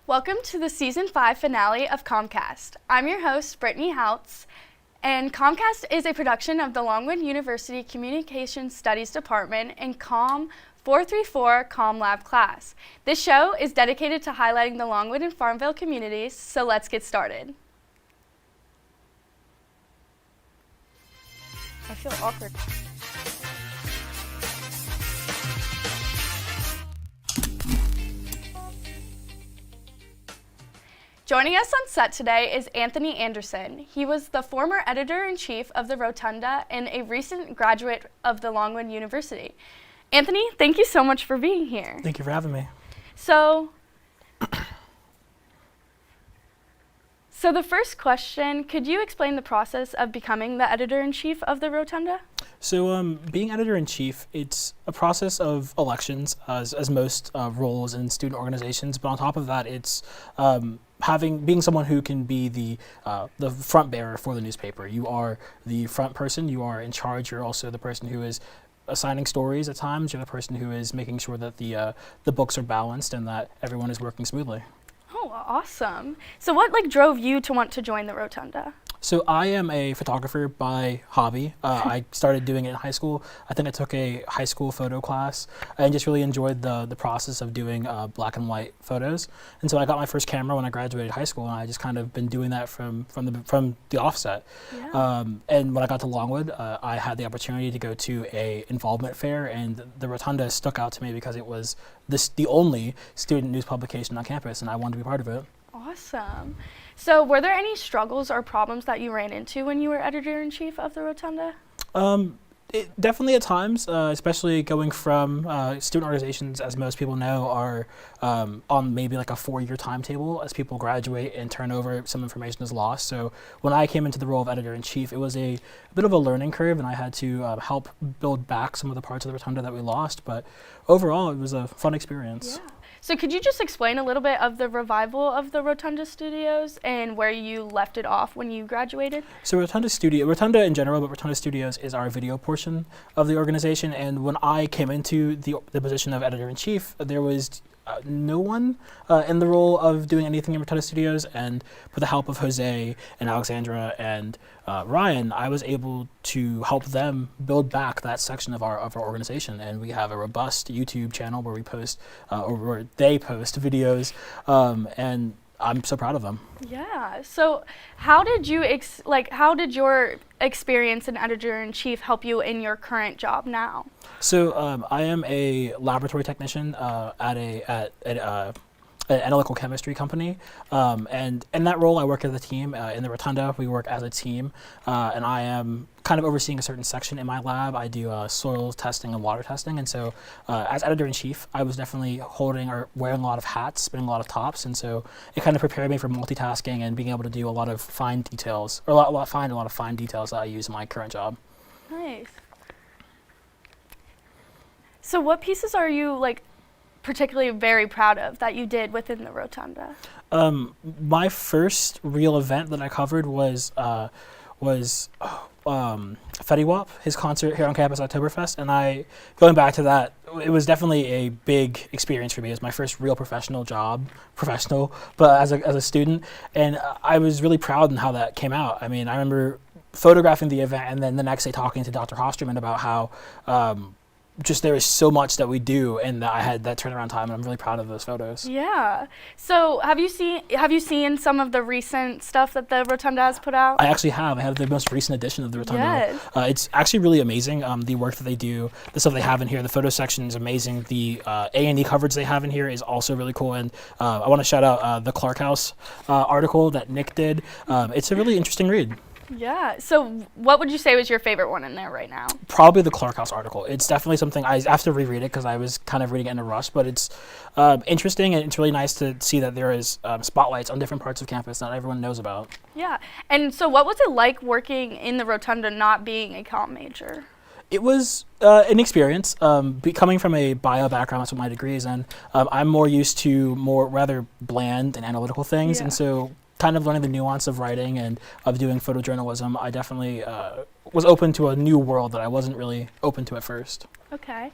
Welcome to the Season 5 finale of COMMCast. I'm your host, Brittany Houts, and COMMCast is a production of the Longwood University Communication Studies Department and COMM 434 COMM Lab class. This show is dedicated to highlighting the Longwood and Farmville communities, so let's get started. I feel awkward. Joining us on set today is Anthony Anderson. He was the former editor-in-chief of The Rotunda and a recent graduate of the Longwood University. Anthony, thank you so much for being here. Thank you for having me. So the first question, could you explain the process of becoming the editor-in-chief of The Rotunda? So being editor-in-chief, it's a process of elections, as most roles in student organizations, but on top of that, it's being someone who can be the front bearer for the newspaper. You are the front person, you are in charge, you're also the person who is assigning stories at times, you're the person who is making sure that the books are balanced and that everyone is working smoothly. Oh, awesome. So what drove you to want to join the Rotunda? So I am a photographer by hobby. I started doing it in high school. I think I took a high school photo class and just really enjoyed the process of doing black and white photos. And so I got my first camera when I graduated high school, and I just kind of been doing that from the offset. Yeah. And when I got to Longwood, I had the opportunity to go to a involvement fair, and the Rotunda stuck out to me because it was the only student news publication on campus, and I wanted to be part of it. Awesome. So were there any struggles or problems that you ran into when you were editor-in-chief of the Rotunda? Definitely at times, especially going from student organizations, as most people know, are on maybe like a 4-year timetable. As people graduate and turn over, some information is lost. So when I came into the role of editor-in-chief, it was a bit of a learning curve, and I had to help build back some of the parts of the Rotunda that we lost. But overall, it was a fun experience. Yeah. So could you just explain a little bit of the revival of the Rotunda Studios and where you left it off when you graduated? So Rotunda in general, but Rotunda Studios is our video portion of the organization. And when I came into the position of editor-in-chief, there was no one in the role of doing anything in Rotunda Studios, and with the help of Jose and Alexandra and Ryan, I was able to help them build back that section of our organization. And we have a robust YouTube channel where we post, or where they post videos, and I'm so proud of them. Yeah. So how did your experience in editor-in-chief help you in your current job now? So I am a laboratory technician at an analytical chemistry company, and in that role I work as a team. In the Rotunda we work as a team, and I am kind of overseeing a certain section in my lab. I do soil testing and water testing, and so as editor-in-chief I was definitely wearing a lot of hats, spinning a lot of tops, and so it kind of prepared me for multitasking and being able to do a lot of fine details, or find a lot of fine details that I use in my current job. Nice. So what pieces are you particularly very proud of that you did within the Rotunda? My first real event that I covered was Fetty Wap, his concert here on campus, Oktoberfest, and going back to that, it was definitely a big experience for me. It was my first real professional, but as a student, and I was really proud in how that came out. I mean, I remember photographing the event and then the next day talking to Dr. Hosterman about how just there is so much that we do, and that I had that turnaround time, and I'm really proud of those photos. Yeah. So have you seen some of the recent stuff that the Rotunda has put out? I actually have. I have the most recent edition of the Rotunda. Yes. It's actually really amazing, the work that they do, the stuff they have in here. The photo section is amazing. The A&E coverage they have in here is also really cool, and I want to shout out the Clark House article that Nick did. It's a really interesting read. Yeah. So what would you say was your favorite one in there right now? Probably the Clark House article. It's definitely something I have to reread it because I was kind of reading it in a rush, but it's interesting, and it's really nice to see that there is spotlights on different parts of campus that everyone knows about. Yeah. And so what was it like working in the Rotunda not being a comm major? It was an experience. Coming from a bio background, that's what my degree is in, I'm more used to rather bland and analytical things, and so kind of learning the nuance of writing and of doing photojournalism, I definitely was open to a new world that I wasn't really open to at first. Okay.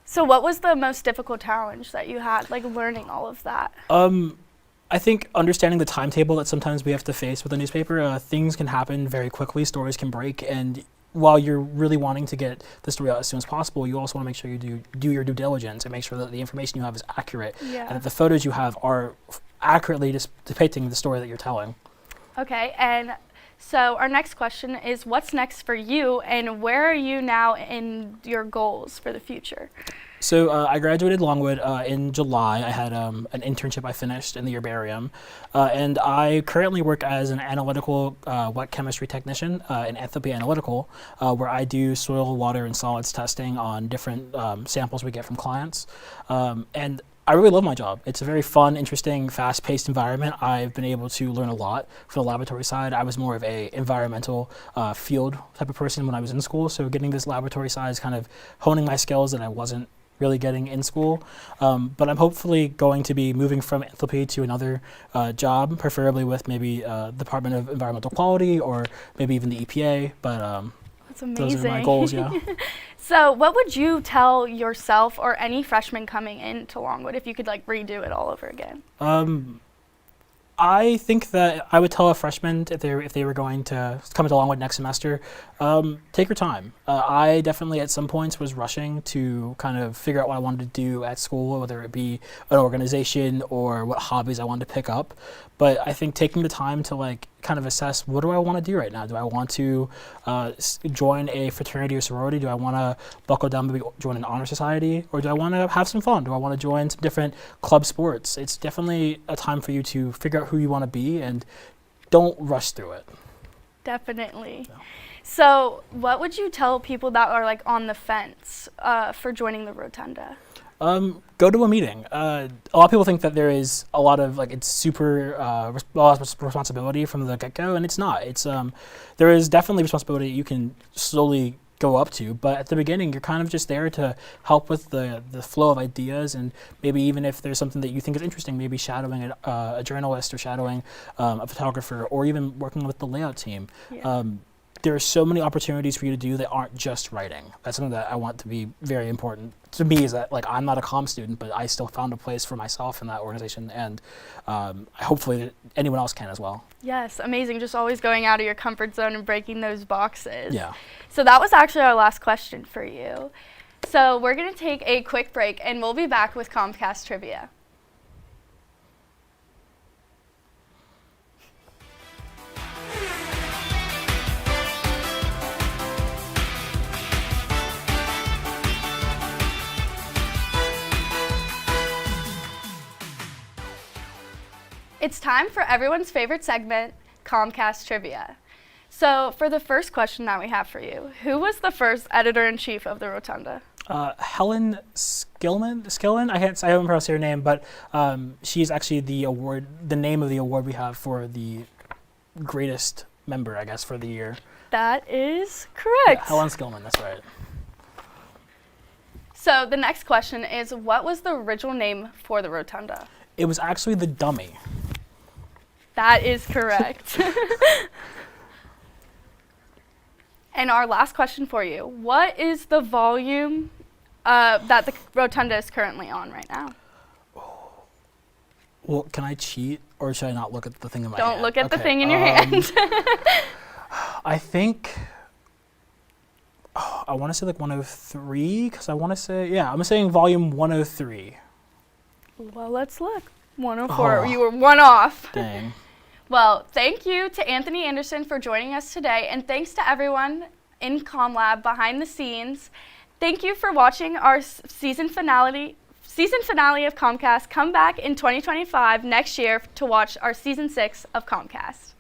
So what was the most difficult challenge that you had, like learning all of that? I think understanding the timetable that sometimes we have to face with a newspaper, things can happen very quickly, stories can break, and while you're really wanting to get the story out as soon as possible, you also want to make sure you do your due diligence and make sure that the information you have is accurate, Yeah. and that the photos you have are accurately depicting the story that you're telling. Okay, and so our next question is, what's next for you, and where are you now in your goals for the future? So I graduated Longwood in July. I had an internship I finished in the herbarium, and I currently work as an analytical wet chemistry technician in enthalpy analytical, where I do soil, water, and solids testing on different samples we get from clients. And I really love my job. It's a very fun, interesting, fast-paced environment. I've been able to learn a lot from the laboratory side. I was more of a environmental field type of person when I was in school, so getting this laboratory side is kind of honing my skills that I wasn't really getting in school. But I'm hopefully going to be moving from enthalpy to another job, preferably with maybe Department of Environmental Quality or maybe even the EPA. But That's amazing. those are my goals, yeah. So what would you tell yourself or any freshman coming into Longwood if you could like redo it all over again? I think that I would tell a freshman if they were going to come into Longwood next semester, take your time. I definitely at some points was rushing to kind of figure out what I wanted to do at school, whether it be an organization or what hobbies I wanted to pick up. But I think taking the time to like kind of assess, what do I want to do right now? Do I want to join a fraternity or sorority? Do I want to buckle down, maybe join an honor society? Or do I want to have some fun? Do I want to join some different club sports? It's definitely a time for you to figure out who you want to be and don't rush through it. Definitely. Yeah. So what would you tell people that are like on the fence for joining the Rotunda? Go to a meeting. A lot of people think that there is a lot of it's super a lot of responsibility from the get-go, and it's not. It's there is definitely responsibility you can slowly go up to, but at the beginning you're kind of just there to help with the flow of ideas, and maybe even if there's something that you think is interesting, maybe shadowing a journalist or shadowing a photographer, or even working with the layout team. Yeah. There are so many opportunities for you to do that aren't just writing. That's something that I want to be very important to me, is that I'm not a comm student, but I still found a place for myself in that organization, and hopefully anyone else can as well. Yes, amazing. Just always going out of your comfort zone and breaking those boxes. Yeah. So that was actually our last question for you. So we're going to take a quick break, and we'll be back with COMMCast Trivia. It's time for everyone's favorite segment, COMMCast Trivia. So for the first question that we have for you, who was the first editor-in-chief of the Rotunda? Helen Skillman. I haven't pronounced her name, but she's actually the name of the award we have for the greatest member, I guess, for the year. That is correct. Yeah, Helen Skillman, that's right. So the next question is, what was the original name for the Rotunda? It was actually the Dummy. That is correct. And our last question for you, what is the volume that the Rotunda is currently on right now? Well, can I cheat, or should I not look at the thing in my hand? Don't look at the thing in your hand. I think, I want to say 103, because I want to say, I'm saying volume 103. Well, let's look. 104. You were one off. Dang. Well, thank you to Anthony Anderson for joining us today, and thanks to everyone in CommLab behind the scenes. Thank you for watching our season finale of CommCast. Come back in 2025 next year to watch our season 6 of CommCast.